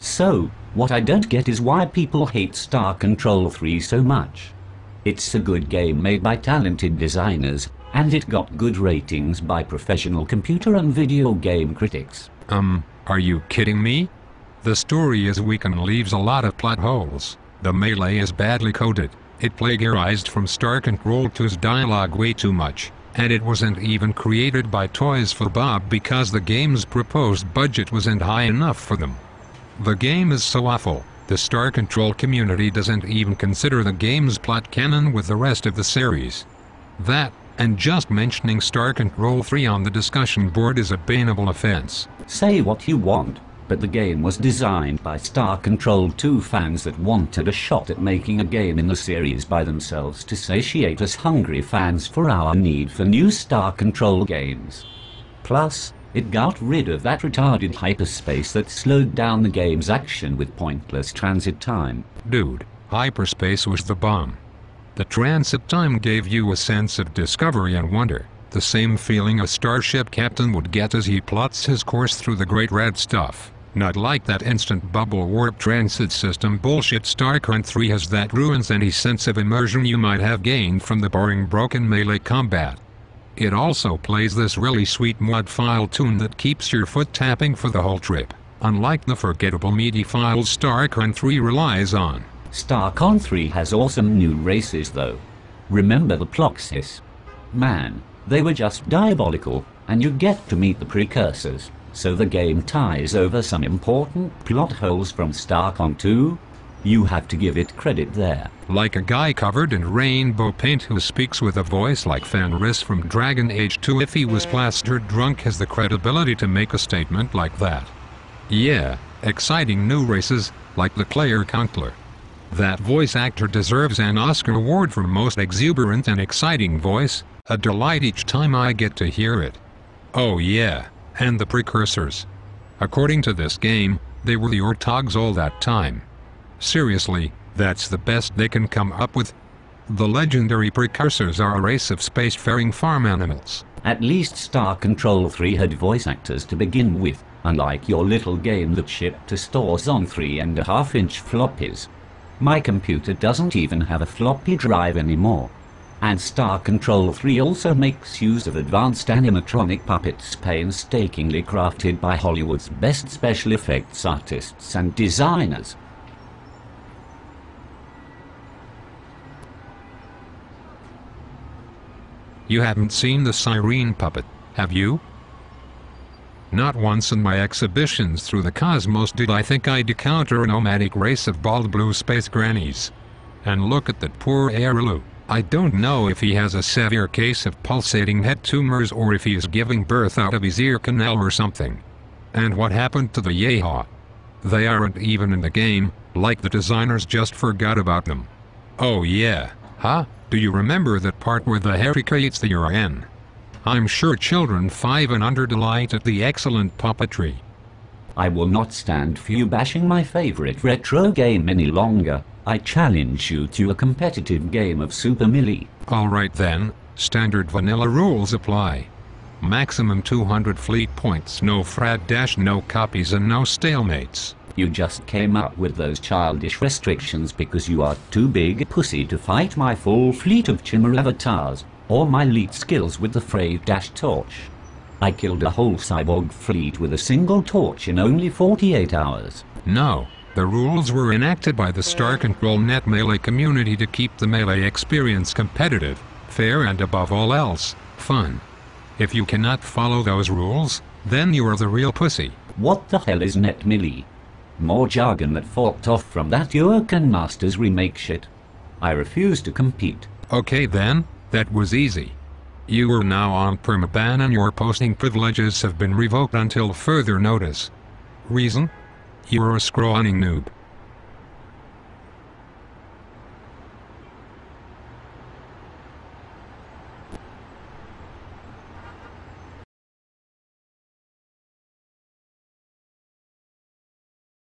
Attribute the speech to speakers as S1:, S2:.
S1: So, what I don't get is why people hate StarControl 3 so much. It's a good game made by talented designers, and it got good ratings by professional computer and video game critics.
S2: Are you kidding me? The story is weak and leaves a lot of plot holes. The melee is badly coded. It plagiarized from StarControl 2's dialogue way too much, and it wasn't even created by Toys for Bob because the game's proposed budget wasn't high enough for them. The game is so awful, the StarControl community doesn't even consider the game's plot canon with the rest of the series. That, and just mentioning StarControl 3 on the discussion board is a baneable offense.
S1: Say what you want, but the game was designed by StarControl 2 fans that wanted a shot at making a game in the series by themselves to satiate us hungry fans for our need for new StarControl games. Plus, it got rid of that retarded hyperspace that slowed down the game's action with pointless transit time.
S2: Dude, hyperspace was the bomb. The transit time gave you a sense of discovery and wonder, the same feeling a starship captain would get as he plots his course through the great red stuff. Not like that instant bubble warp transit system bullshit StarCon 3 has that ruins any sense of immersion you might have gained from the boring broken melee combat. It also plays this really sweet mod file tune that keeps your foot tapping for the whole trip, unlike the forgettable MIDI files StarCon 3 relies on.
S1: StarCon 3 has awesome new races though. Remember the Ploxis? Man, they were just diabolical, and you get to meet the precursors, so the game ties over some important plot holes from StarCon 2. You have to give it credit there.
S2: Like a guy covered in rainbow paint who speaks with a voice like Fenris from Dragon Age 2 if he was plastered drunk has the credibility to make a statement like that. Yeah, exciting new races, like the Claire Counselor. That voice actor deserves an Oscar award for most exuberant and exciting voice, a delight each time I get to hear it. Oh yeah, and the precursors. According to this game, they were the Ortogs all that time. Seriously, that's the best they can come up with. The legendary precursors are a race of spacefaring farm animals.
S1: At least StarControl 3 had voice actors to begin with, unlike your little game that shipped to stores on 3.5-inch floppies. My computer doesn't even have a floppy drive anymore. And StarControl 3 also makes use of advanced animatronic puppets painstakingly crafted by Hollywood's best special effects artists and designers.
S2: You haven't seen the Siren puppet, have you? Not once in my exhibitions through the cosmos did I think I'd encounter a nomadic race of bald blue space grannies. And look at that poor Arulu. I don't know if he has a severe case of pulsating head tumors or if he is giving birth out of his ear canal or something. And what happened to the Yeehaw? They aren't even in the game, like the designers just forgot about them. Oh yeah, huh? Do you remember that part where the Harry creates the urine? I'm sure children 5 and under delight at the excellent puppetry.
S1: I will not stand for you bashing my favorite retro game any longer. I challenge you to a competitive game of Super Melee.
S2: Alright then, standard vanilla rules apply. Maximum 200 fleet points, no frat - no copies and no stalemates.
S1: You just came up with those childish restrictions because you are too big a pussy to fight my full fleet of Chimera avatars, or my elite skills with the frayed torch. I killed a whole cyborg fleet with a single torch in only 48 hours.
S2: No, the rules were enacted by the StarControl Net Melee community to keep the melee experience competitive, fair and above all else, fun. If you cannot follow those rules, then you are the real pussy.
S1: What the hell is Net Melee? More jargon that forked off from that Jurgen Masters remake shit. I refuse to compete.
S2: Okay then, that was easy. You are now on permaban and your posting privileges have been revoked until further notice. Reason? You are a scrawny noob.